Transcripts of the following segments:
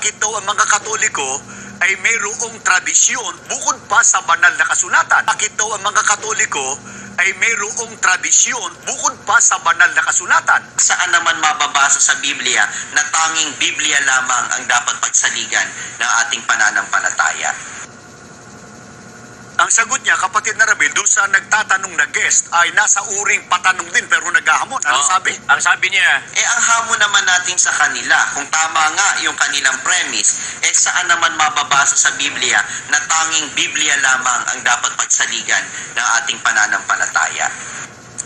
Bakit daw ang mga Katoliko ay mayroong tradisyon bukod pa sa banal na kasulatan? Bakit daw ang mga Katoliko ay mayroong tradisyon bukod pa sa banal na kasulatan? Saan naman mababasa sa Biblia na tanging Biblia lamang ang dapat pagsaligan ng ating pananampalataya? Ang sagot niya, kapatid na Rabel, doon sa nagtatanong na guest ay nasa uring patanong din pero naghahamon. Ano sabi? Ang sabi niya, Ang hamon naman natin sa kanila, kung tama nga yung kanilang premise, saan naman mababasa sa Biblia na tanging Biblia lamang ang dapat pagsaligan ng ating pananampalataya?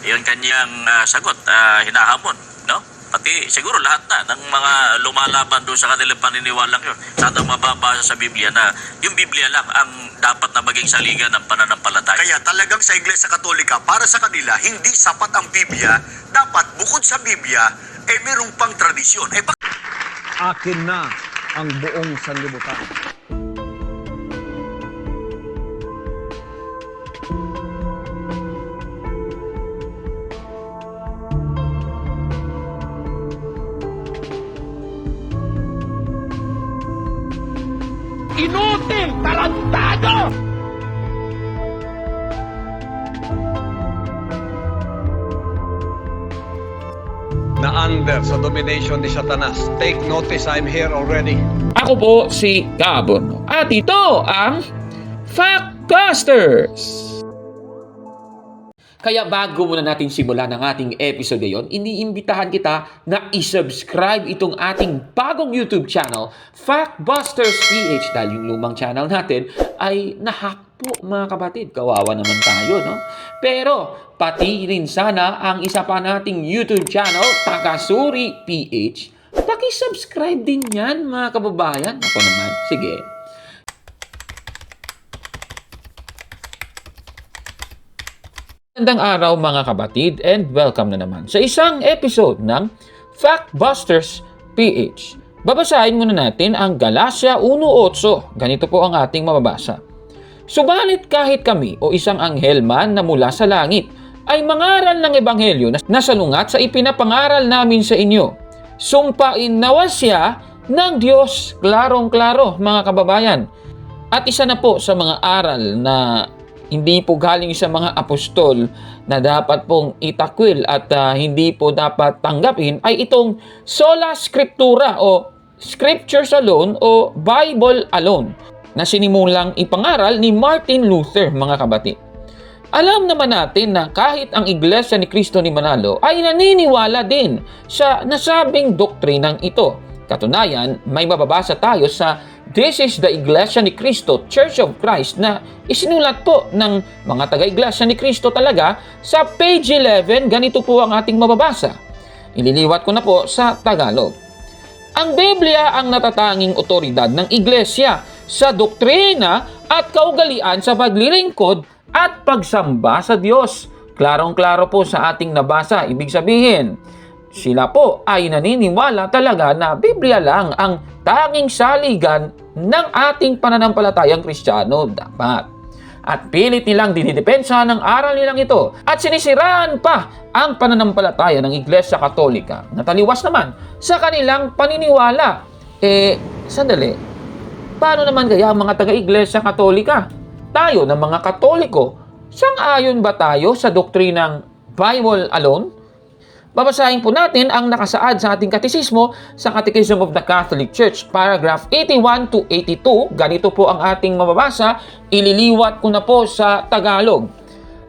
yun kanyang sagot, hinahamon, no? Pati siguro lahat na ng mga lumalaban doon sa kanilang paniniwalang yun. Saan daw mababasa sa Biblia na yung Biblia lang ang dapat na maging saligan ng pananampalataya. Kaya talagang sa Iglesia Katolika, para sa kanila, hindi sapat ang Biblia. Dapat bukod sa Biblia, mayroong pang tradisyon. Akin na ang buong sanlibutan. Inutil! Tarantado! Na under sa domination ni Satanas. Take notice, I'm here already. Ako po si Gabon at ito ang Factbusters! Kaya bago muna natin simulan ang ating episode ngayon, iniimbitahan kita na isubscribe itong ating bagong YouTube channel, Factbusters PH, dahil yung lumang channel natin ay nahack po mga kapatid. Kawawa naman tayo, no? Pero pati rin sana ang isa pa nating YouTube channel, Takasuri PH, paki-subscribe din yan mga kababayan. Ako naman, sige. Magandang araw mga kapatid and welcome na naman sa isang episode ng Factbusters PH. Babasahin muna natin ang Galatia 1:8. Ganito po ang ating mababasa. Subalit kahit kami o isang anghel man na mula sa langit ay mangaral ng ebanghelyo na nasalungat sa ipinapangaral namin sa inyo, sumpain nawa siya ng Diyos. Klarong-klaro mga kababayan. At isa na po sa mga aral na hindi po galing sa mga apostol na dapat pong itakwil at hindi po dapat tanggapin ay itong sola scriptura o scriptures alone o Bible alone na sinimulang ipangaral ni Martin Luther mga kapatid. Alam naman natin na kahit ang Iglesia ni Cristo ni Manalo ay naniniwala din sa nasabing doktrinang ito. Katunayan, may mababasa tayo sa This is the Iglesia ni Cristo, Church of Christ na isinulat po ng mga taga-Iglesia ni Cristo talaga sa page 11. Ganito po ang ating mababasa. Ililiwat ko na po sa Tagalog. Ang Biblia ang natatanging otoridad ng Iglesia sa doktrina at kaugalian sa paglilingkod at pagsamba sa Diyos. Klarong-klaro po sa ating nabasa. Ibig sabihin, sila po ay naniniwala talaga na Biblia lang ang tanging saligan ng ating pananampalatayang Kristiyano dapat. At pilit nilang dinidepensa ng aral nilang ito at sinisiraan pa ang pananampalataya ng Iglesia Katolika na taliwas naman sa kanilang paniniwala. Sandali, paano naman kaya ang mga taga-Iglesia Katolika? Tayo ng mga Katoliko, sang-ayon ba tayo sa doktrinang Bible alone? Babasahin po natin ang nakasaad sa ating katisismo sa Catechism of the Catholic Church, paragraph 81 to 82. Ganito po ang ating mababasa. Ililiwat ko na po sa Tagalog.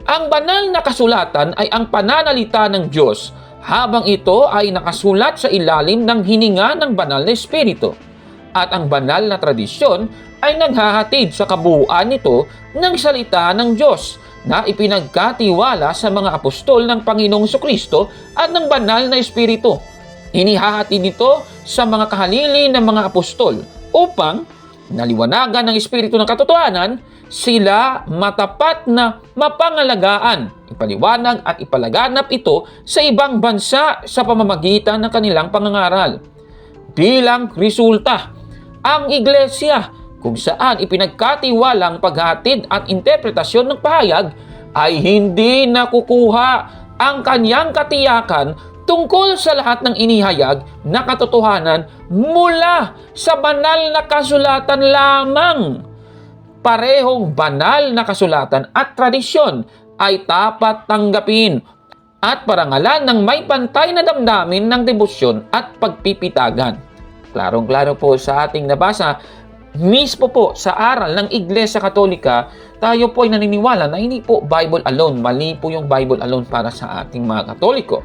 Ang banal na kasulatan ay ang pananalita ng Diyos habang ito ay nakasulat sa ilalim ng hininga ng banal na Espiritu. At ang banal na tradisyon ay naghahatid sa kabuuan nito ng salita ng Diyos na ipinagkatiwala sa mga apostol ng Panginoong Jesucristo at ng banal na Espiritu. Inihahatid nito sa mga kahalili ng mga apostol upang naliwanagan ng Espiritu ng katotohanan, sila matapat na mapangalagaan, ipaliwanag at ipalaganap ito sa ibang bansa sa pamamagitan ng kanilang pangangaral. Bilang resulta, ang Iglesia kung saan ipinagkatiwalang paghatid at interpretasyon ng pahayag ay hindi nakukuha ang kanyang katiyakan tungkol sa lahat ng inihayag na katotohanan mula sa banal na kasulatan lamang. Parehong banal na kasulatan at tradisyon ay dapat tanggapin at parangalan ng may pantay na damdamin ng debosyon at pagpipitagan. Klarong-klaro po sa ating nabasa, mismo po sa aral ng Iglesia Katolika, tayo po ay naniniwala na hindi po Bible alone, mali po yung Bible alone para sa ating mga Katoliko.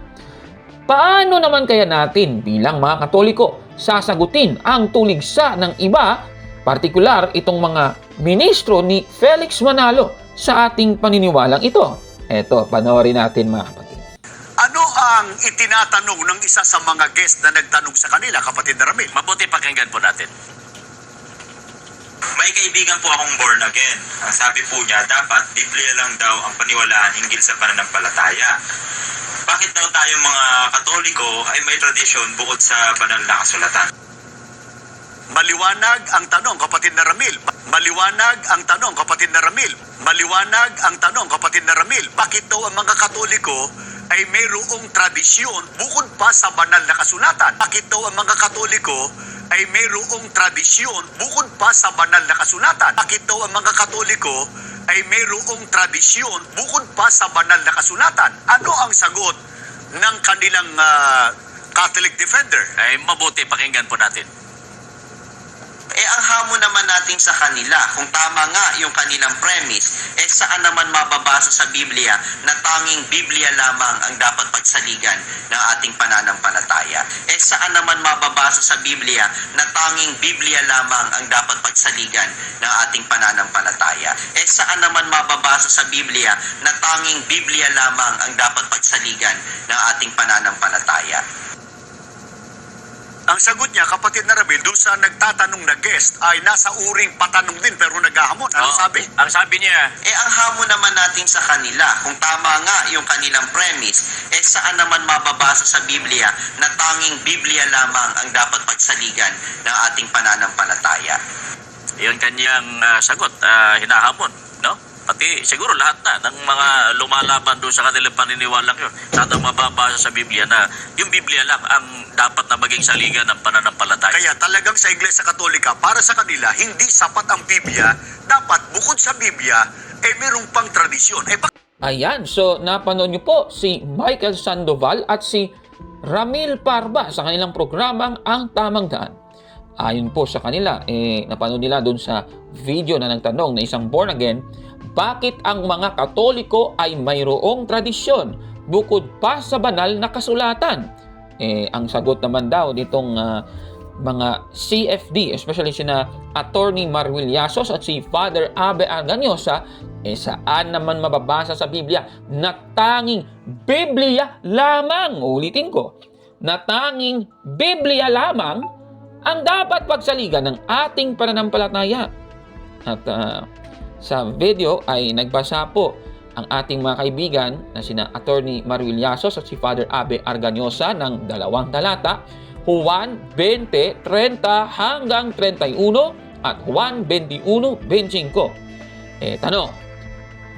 Paano naman kaya natin bilang mga Katoliko sasagutin ang tuligsa ng iba, partikular itong mga ministro ni Felix Manalo sa ating paniniwalang ito? Eto, panoorin natin mga kapatid. Ano ang itinatanong ng isa sa mga guest na nagtanong sa kanila, kapatid na Ramil? Mabuti pakinggan po natin. May kaibigan po akong born again. Ang sabi po niya, dapat Biblia lang daw ang paniwalaan hinggil sa pananampalataya. Bakit daw tayo mga Katoliko ay may tradisyon bukod sa banal na kasulatan? Maliwanag ang tanong, kapatid na Ramil. Maliwanag ang tanong, kapatid na Ramil. Maliwanag ang tanong, kapatid na Ramil. Bakit daw ang mga Katoliko ay mayroong tradisyon bukod pa sa banal na kasulatan? Bakit daw ang mga Katoliko ay mayroong tradisyon bukod pa sa banal na kasulatan? Bakit daw ang mga Katoliko ay mayroong tradisyon bukod pa sa banal na kasulatan? Ano ang sagot ng kanilang Catholic defender? Ay mabuti pakinggan po natin. Ang hamon naman natin sa kanila, kung tama nga yung kanilang premise, saan naman mababasa sa Biblia na tanging Biblia lamang ang dapat pagsaligan ng ating pananampalataya? Saan naman mababasa sa Biblia na tanging Biblia lamang ang dapat pagsaligan ng ating pananampalataya? Saan naman mababasa sa Biblia na tanging Biblia lamang ang dapat pagsaligan ng ating pananampalataya? Ang sagot niya, kapatid na Ramil, doon sa nagtatanong na guest ay nasa uring patanong din pero naghahamon. Ano Oo, sabi? Ang sabi niya, Ang hamon naman natin sa kanila, kung tama nga yung kanilang premise, saan naman mababasa sa Biblia na tanging Biblia lamang ang dapat pagsaligan ng ating pananampalataya? yun kanyang sagot, hinahamon, no? Pati siguro lahat na ng mga lumalaban doon sa kanilang paniniwalang yun. Sana mababasa sa Biblia na yung Biblia lang ang dapat na maging saligan ng pananampalataya. Kaya talagang sa Iglesia Katolika, para sa kanila, hindi sapat ang Biblia. Dapat bukod sa Biblia, mayroong pang tradisyon. Ayan, so napanood nyo po si Michael Sandoval at si Ramil Parba sa kanilang programang Ang Tamang Daan. Ayon po sa kanila, napanood nila doon sa video na nagtanong na isang born again, bakit ang mga Katoliko ay mayroong tradisyon bukod pa sa banal na kasulatan? Ang sagot naman daw nitong mga CFD, especially sina Attorney Marwiliasos at si Father Abe Arganiosa, saan naman mababasa sa Biblia na tanging Biblia lamang, ulitin ko, na tanging Biblia lamang ang dapat pagsaligan ng ating pananampalataya. At sa video ay nagbasa po ang ating mga kaibigan na sina Attorney Marwiliasos at si Father Abe Arganiosa ng 2 talata, Juan 20:30 hanggang 31 at Juan 21:25. Tanong,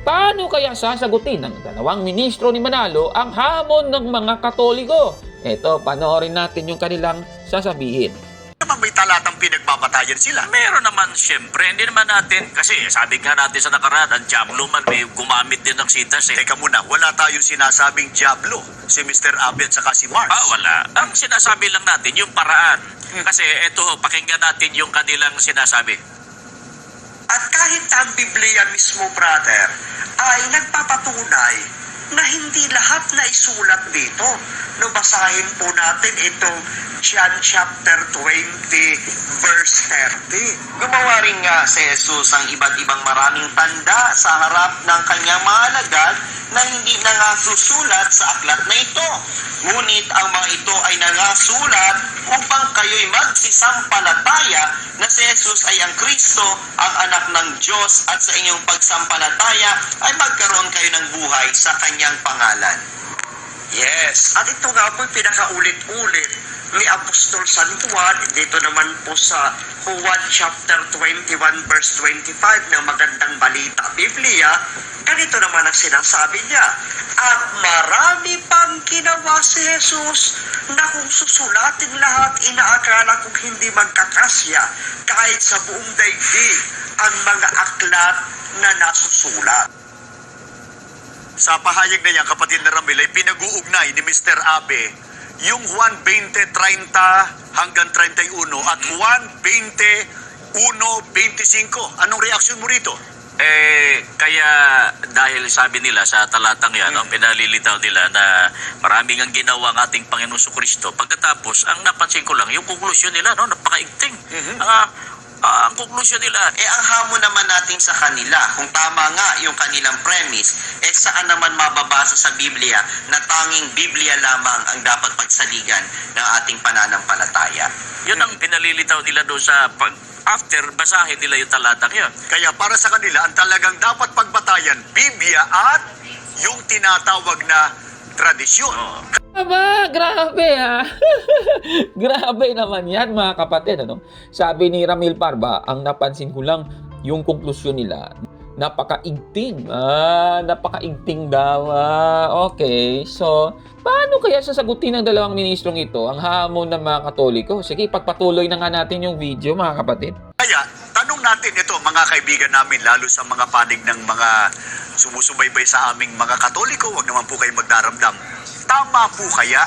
paano kaya sasagutin ng dalawang ministro ni Manalo ang hamon ng mga Katoliko? Ito, panoorin natin yung kanilang sasabihin. Naman may talatang pinagbabatayan sila. Meron naman, siyempre, hindi naman natin, kasi sabi nga natin sa nakaraan, ang Diablo man may gumamit din ng sitas eh. Teka muna, wala tayong sinasabing Diablo, si Mr. Abe at saka si Mars. Wala. Ang sinasabi lang natin, yung paraan. Kasi eto, pakinggan natin yung kanilang sinasabi. At kahit ang Biblia mismo, brother, ay nagpapatunay na hindi lahat na isulat dito. No, basahin po natin itong John chapter 20 verse 30. Gumawa rin nga si Jesus ang iba't ibang maraming tanda sa harap ng kanyang mga alagad na hindi nangasusulat sa aklat na ito. Ngunit ang mga ito ay nangasulat upang kayo'y magsisampalataya na si Jesus ay ang Kristo, ang anak ng Diyos, at sa inyong pagsampalataya ay magkaroon kayo ng buhay sa kanyang pangalan. Yes, at ito nga po'y pinakaulit-ulit ni Apostol San Juan, dito naman po sa Juan chapter 21 verse 25 ng Magandang Balita Biblia, ganito naman ang sinasabi niya, at marami pang ginawa si Jesus na kung susulatin lahat, inaakala kong hindi magkakasya kahit sa buong daigdig ang mga aklat na nasusulat. Sa pahayag na yan, kapatid na Ramil, ay pinag-uugnay ni Mr. Abe yung Juan 20:30 hanggang 31 at Juan 21:25. Anong reaksyon mo rito? Kaya dahil sabi nila sa talatang yan, pinalilitaw nila na maraming ang ginawa ng ating Panginoon Kristo. Pagkatapos, ang napansin ko lang, yung konklusyon nila, napakaigting. Ang konklusyon nila, Ang hamon naman natin sa kanila, kung tama nga yung kanilang premise, saan naman mababasa sa Biblia na tanging Biblia lamang ang dapat pagsaligan ng ating pananampalataya? yun ang pinalilitaw nila doon sa after basahin nila yung talatang yun. Kaya para sa kanila, ang talagang dapat pagbatayan, Biblia at yung tinatawag na tradisyon. Aba, grabe ha. Grabe naman yan mga kapatid. Ano? Sabi ni Ramil Parba, ang napansin ko lang yung konklusyon nila. Napakaigting. Napakaigting daw. Okay, so paano kaya sasagutin ng dalawang ministrong ito ang hamon ng mga Katoliko? Sige, pagpatuloy na nga natin yung video mga kapatid. Kaya, tanong natin ito, mga kaibigan namin, lalo sa mga panig ng mga sumusubaybay sa aming mga Katoliko, huwag naman po kayo magdaramdam. Tama po kaya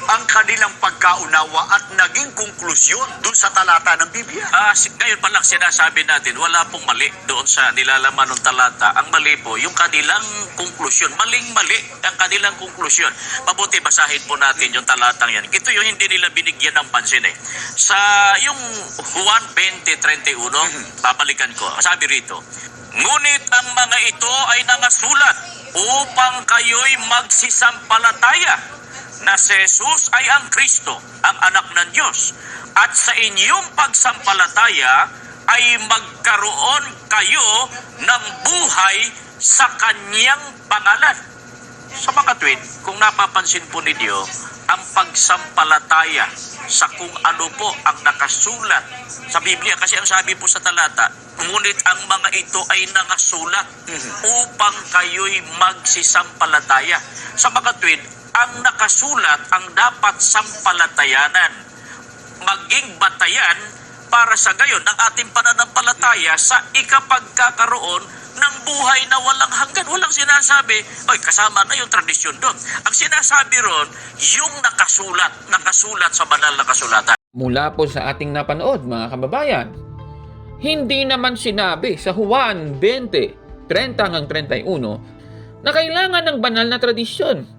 ang kanilang pagkaunawa at naging konklusyon dun sa talata ng Biblia? Ngayon pa lang sinasabi natin, wala pong mali doon sa nilalaman ng talata. Ang mali po, yung kanilang konklusyon. Maling-mali ang kanilang konklusyon. Mabuti basahin po natin yung talatang yan. Ito yung hindi nila binigyan ng pansin eh. Sa yung Juan 20:31, babalikan ko. Sabi rito, ngunit ang mga ito ay nangasulat upang kayo'y magsisampalataya na si Jesus ay ang Kristo, ang anak ng Diyos. At sa inyong pagsampalataya ay magkaroon kayo ng buhay sa Kanyang pangalan. Sa mga kapatid, kung napapansin po ninyo, ang pagsampalataya sa kung ano po ang nakasulat sa Biblia. Kasi ang sabi po sa talata, ngunit ang mga ito ay nangasulat upang kayo'y magsisampalataya. Sa mga kapatid, ang nakasulat ang dapat sampalatayanan, maging batayan para sa gayon ng ating pananampalataya sa ikapagkakaroon ng buhay na walang hanggan. Walang sinasabi, kasama na yung tradisyon doon. Ang sinasabi ron, yung nakasulat sa banal na kasulatan. Mula po sa ating napanood mga kababayan, hindi naman sinabi sa Juan 20:30 hanggang 31 na kailangan ng banal na tradisyon.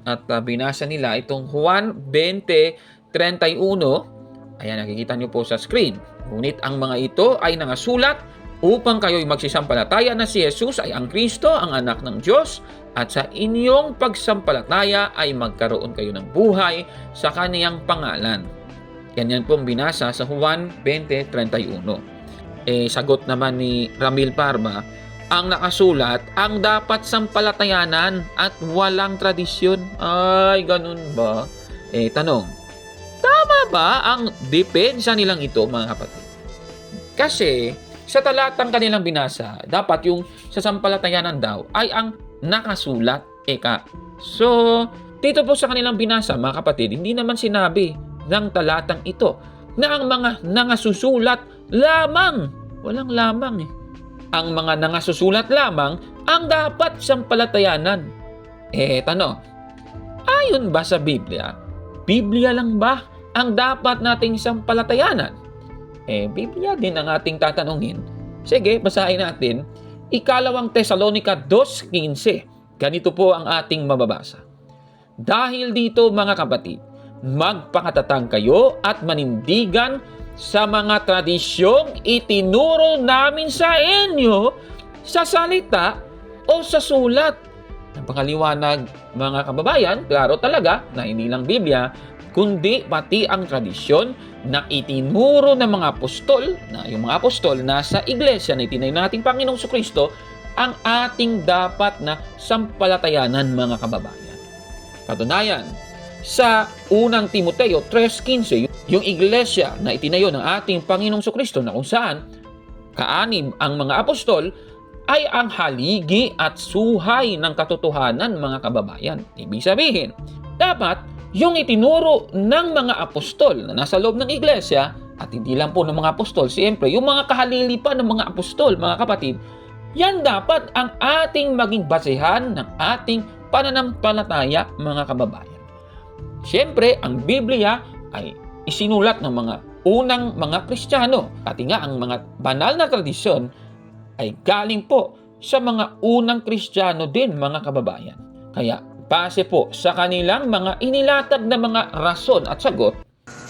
At binasa nila itong Juan 20:31. Ayan, nakikita nyo po sa screen. Ngunit ang mga ito ay nangasulat upang kayo'y magsisampalataya na si Jesus ay ang Kristo, ang anak ng Diyos, at sa inyong pagsampalataya ay magkaroon kayo ng buhay sa Kaniyang pangalan. Yan pong binasa sa Juan 20:31. Sagot naman ni Ramil Parba, ang nakasulat ang dapat sampalatayanan at walang tradisyon. Ay, ganun ba? Tanong, tama ba ang depensa nilang ito mga kapatid? Kasi sa talatang kanilang binasa, dapat yung sa sampalatayanan daw ay ang nakasulat. So, dito po sa kanilang binasa mga kapatid, hindi naman sinabi ng talatang ito na ang mga nangasusulat lamang, walang lamang ang mga nangasusulat lamang ang dapat sampalatayanan. Tanong, ayon ba sa Biblia, Biblia lang ba ang dapat nating sampalatayanan? Biblia din ang ating tatanungin. Sige, basahin natin. Ikalawang Tesalonica 2:15. Ganito po ang ating mababasa. Dahil dito mga kapatid, magpakatatag kayo at manindigan sa mga tradisyong itinuro namin sa inyo sa salita o sa sulat. Napakaliwanag mga kababayan, klaro talaga na hindi lang Biblia, kundi pati ang tradisyon na itinuro ng mga apostol, na yung mga apostol na sa iglesia na itinayo nating Panginoong Kristo, ang ating dapat na sampalatayanan mga kababayan. Katunayan, sa unang Timoteo 3:15, yung iglesia na itinayo ng ating Panginoong Jesucristo na kung saan kaanib ang mga apostol ay ang haligi at suhay ng katotohanan, mga kababayan. Ibig sabihin, dapat yung itinuro ng mga apostol na nasa loob ng iglesia, at hindi lang po ng mga apostol, siyempre, yung mga kahalili pa ng mga apostol, mga kapatid, yan dapat ang ating maging basehan ng ating pananampalataya, mga kababayan. Siyempre, ang Biblia ay isinulat ng mga unang mga Kristiyano. Pati nga ang mga banal na tradisyon ay galing po sa mga unang Kristiyano din, mga kababayan. Kaya, base po sa kanilang mga inilatag na mga rason at sagot,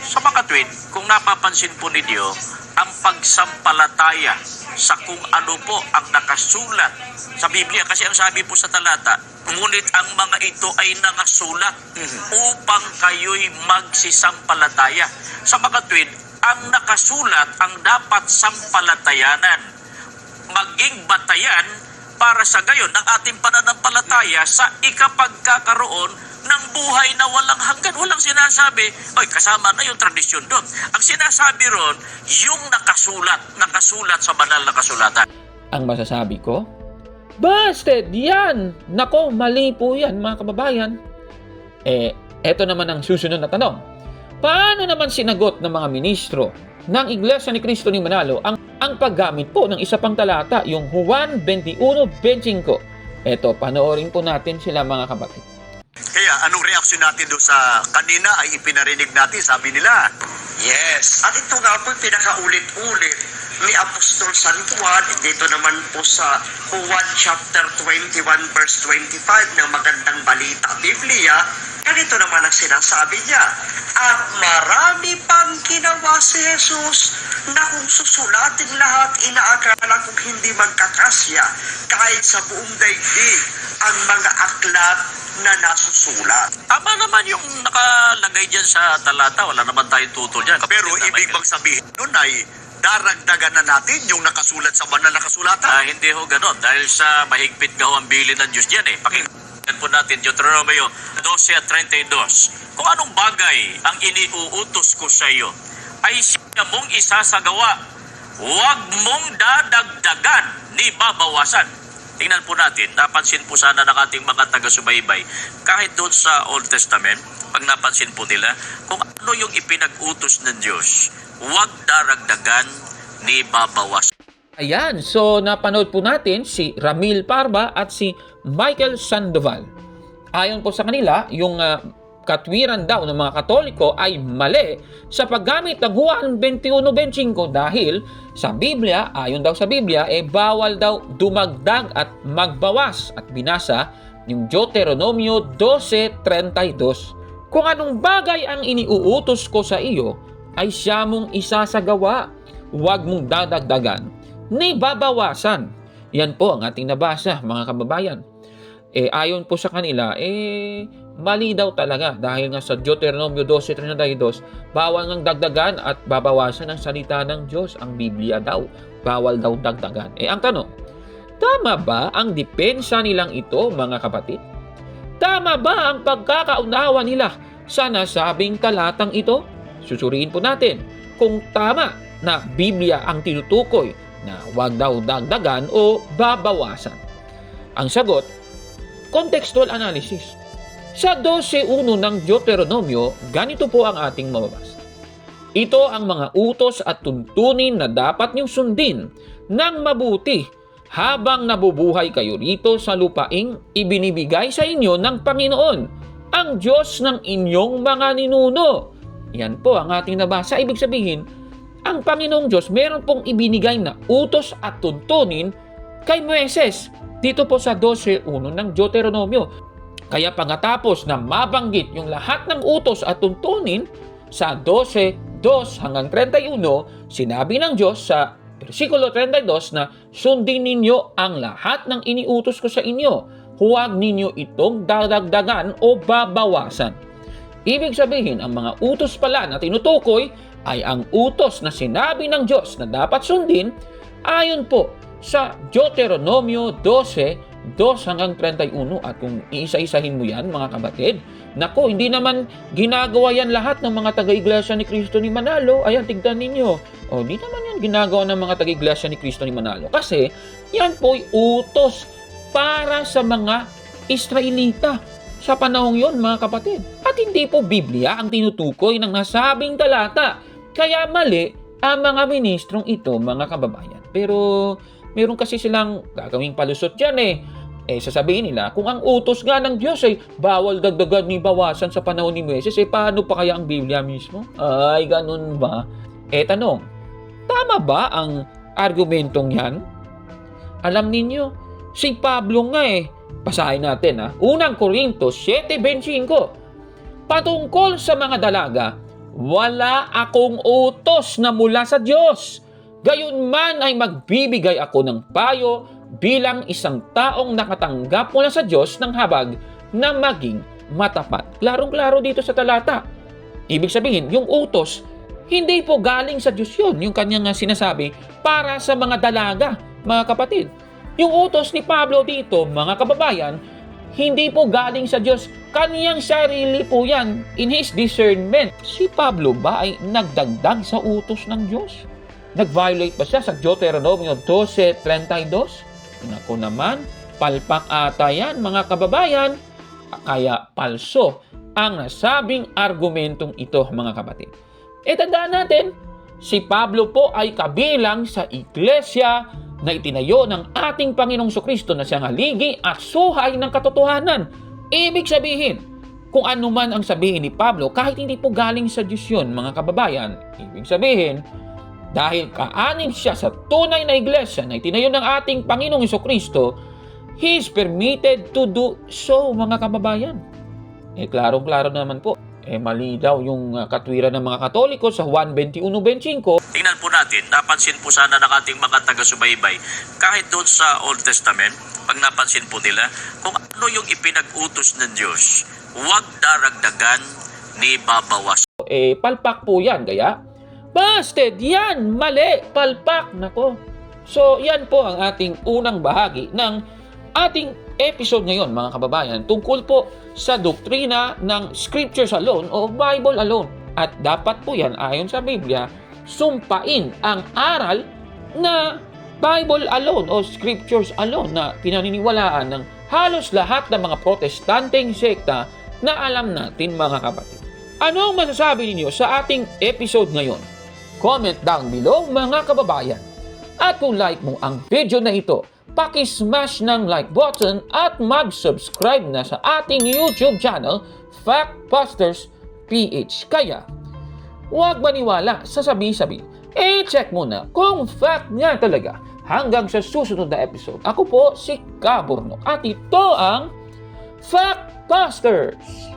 Sa mga twin, kung napapansin po ninyo, ang pagsampalataya sa kung ano po ang nakasulat sa Biblia. Kasi ang sabi po sa talata, ngunit ang mga ito ay nangasulat upang kayo'y magsisampalataya. Sa mga twin, ang nakasulat ang dapat sampalatayanan, maging batayan para sa gayon ng ating pananampalataya sa ikapagkakaroon ng buhay na walang hanggan. Walang sinasabi, oy, kasama na yung tradisyon doon. Ang sinasabi ron, yung nakasulat sa banal na kasulatan. ang masasabi ko, busted! Yan! Nako, mali po yan, mga kababayan. Eto naman ang susunod na tanong. Paano naman sinagot ng mga ministro ng Iglesia ni Cristo ni Manalo ang paggamit po ng isa pang talata, yung Juan 21:25? Eto, panoorin po natin sila, mga kapatid. Kaya anong reaksyon natin doon sa kanina ay ipinarinig natin, sabi nila. Yes. At ito nga po pinakaulit-ulit ni Apostol San Juan, dito naman po sa Juan chapter 21 verse 25 ng Magandang Balita Biblia, ganito naman ang sinasabi niya, at marami pang ginawa si Jesus na kung susulatin lahat, inaakala kong hindi magkakasya kahit sa buong daigdig ang mga aklat na nasusulat. Tama naman yung nakalagay dyan sa talata. Wala naman tayong tutol dyan. Pero ibig bang sabihin nun ay daragdagan na natin yung nakasulat sa banal na kasulatan? Hindi ho ganon. Dahil sa mahigpit nga ho ang bilin ng Diyos dyan eh. Pakinggan po natin Deuteronomio 12:32. Kung anong bagay ang iniuutos ko sa iyo ay siya mong isasagawa. Huwag mong dadagdagan ni babawasan. Tingnan po natin, napansin po sana ng ating mga taga-subaybay, kahit doon sa Old Testament, pag napansin po nila, kung ano yung ipinag-utos ng Diyos, huwag daragdagan ni babawas. Ayan, so napanood po natin si Ramil Parba at si Michael Sandoval. Ayon po sa kanila, yung katwiran daw ng mga Katoliko ay mali sa paggamit ng Juan 21:25 dahil sa Biblia, ayon daw sa Biblia, bawal daw dumagdag at magbawas, at binasa yung Deuteronomio 12:32. Kung anong bagay ang iniuutos ko sa iyo ay siya mong isasagawa, huwag mong dadagdagan ni babawasan. Yan po ang ating nabasa, mga kababayan. Ayon po sa kanila, mali daw talaga dahil nga sa Deuteronomio 12:32, bawal ngang dagdagan at babawasan ang salita ng Diyos. Ang Biblia daw, bawal daw dagdagan. Ang tanong, tama ba ang depensa nilang ito, mga kapatid? Tama ba ang pagkakaunawa nila sa nasabing talatang ito? Susuriin po natin kung tama na Biblia ang tinutukoy na wag daw dagdagan o babawasan. Ang sagot, contextual analysis. Sa 12:1 ng Deuteronomio, ganito po ang ating mababasa. Ito ang mga utos at tuntunin na dapat niyong sundin ng mabuti habang nabubuhay kayo rito sa lupaing ibinibigay sa inyo ng Panginoon, ang Diyos ng inyong mga ninuno. Yan po ang ating nabasa. Ibig sabihin, ang Panginoong Diyos meron pong ibinigay na utos at tuntunin kay Moises dito po sa 12:1 ng Deuteronomio. Kaya pagkatapos na mabanggit yung lahat ng utos at tuntunin sa 12:2 hanggang 31, sinabi ng Diyos sa versikulo 32 na sundin ninyo ang lahat ng iniutos ko sa inyo. Huwag ninyo itong dadagdagan o babawasan. Ibig sabihin, ang mga utos pala na tinutukoy ay ang utos na sinabi ng Diyos na dapat sundin ayon po sa Deuteronomio 12 2 hanggang 31. At kung iisa-isahin mo yan, mga kapatid, nako, hindi naman ginagawa yan lahat ng mga taga-iglesia ni Cristo ni Manalo. Ayan, tignan ninyo. O, hindi naman yan ginagawa ng mga taga-iglesia ni Cristo ni Manalo. Kasi, yan po'y utos para sa mga Israelita sa panahong yon, mga kapatid. At hindi po Biblia ang tinutukoy ng nasabing talata. Kaya mali ang mga ministrong ito, mga kababayan. Pero meron kasi silang gagawing palusot dyan sasabihin nila, kung ang utos nga ng Diyos ay bawal dagdagan ni bawasan sa panahon ni Moises, paano pa kaya ang Biblia mismo? Ay, ganun ba? Tanong, tama ba ang argumentong yan? Alam ninyo, si Pablo nga basahin natin Unang Korintos 7:25. Patungkol sa mga dalaga, wala akong utos na mula sa Diyos. Gayunman ay magbibigay ako ng payo bilang isang taong nakatanggap mula sa Diyos ng habag na maging matapat. Klarong-klaro dito sa talata. Ibig sabihin, yung utos, hindi po galing sa Diyos yun. Yung kanyang sinasabi para sa mga dalaga, mga kapatid. Yung utos ni Pablo dito, mga kababayan, hindi po galing sa Diyos. Kanyang sarili po yan in his discernment. Si Pablo ba ay nagdagdag sa utos ng Diyos? Nag-violate ba siya sa Deuteronomio 12:32? Naku naman, palpak ata yan, mga kababayan. Kaya palso ang nasabing argumentong ito, mga kapatid. Tandaan natin, si Pablo po ay kabilang sa iglesia na itinayo ng ating Panginoong Jesucristo na siyang haligi at suhay ng katotohanan. Ibig sabihin, kung ano man ang sabihin ni Pablo, kahit hindi po galing sa Diyos yun, mga kababayan, ibig sabihin, dahil kaanin siya sa tunay na iglesia na itinayo ng ating Panginoong Jesucristo, He is permitted to do so, mga kababayan. Klarong-klaro naman po. Mali daw yung katwiran ng mga Katoliko sa Juan 21:25. Tingnan po natin, napansin po sana ng ating mga taga-subaybay, kahit doon sa Old Testament, pag napansin po nila, kung ano yung ipinag-utos ng Diyos, huwag daragdagan ni babawas. Palpak po yan, kaya busted yan, mali, palpak, nako. So, yan po ang ating unang bahagi ng ating episode ngayon, mga kababayan, tungkol po sa doktrina ng Scriptures alone o Bible alone. At dapat po yan, ayon sa Biblia, sumpain ang aral na Bible alone o Scriptures alone na pinaniniwalaan ng halos lahat ng mga protestanteng sekta na alam natin, mga kapatid. Ano ang masasabi ninyo sa ating episode ngayon? Comment down below, mga kababayan. At kung like mo ang video na ito, paki-smash ng like button at mag-subscribe na sa ating YouTube channel, Factbusters PH. Kaya, huwag maniwala sa sabi-sabi. Check mo na kung fact nga talaga. Hanggang sa susunod na episode. Ako po si Kaburno at ito ang Factbusters.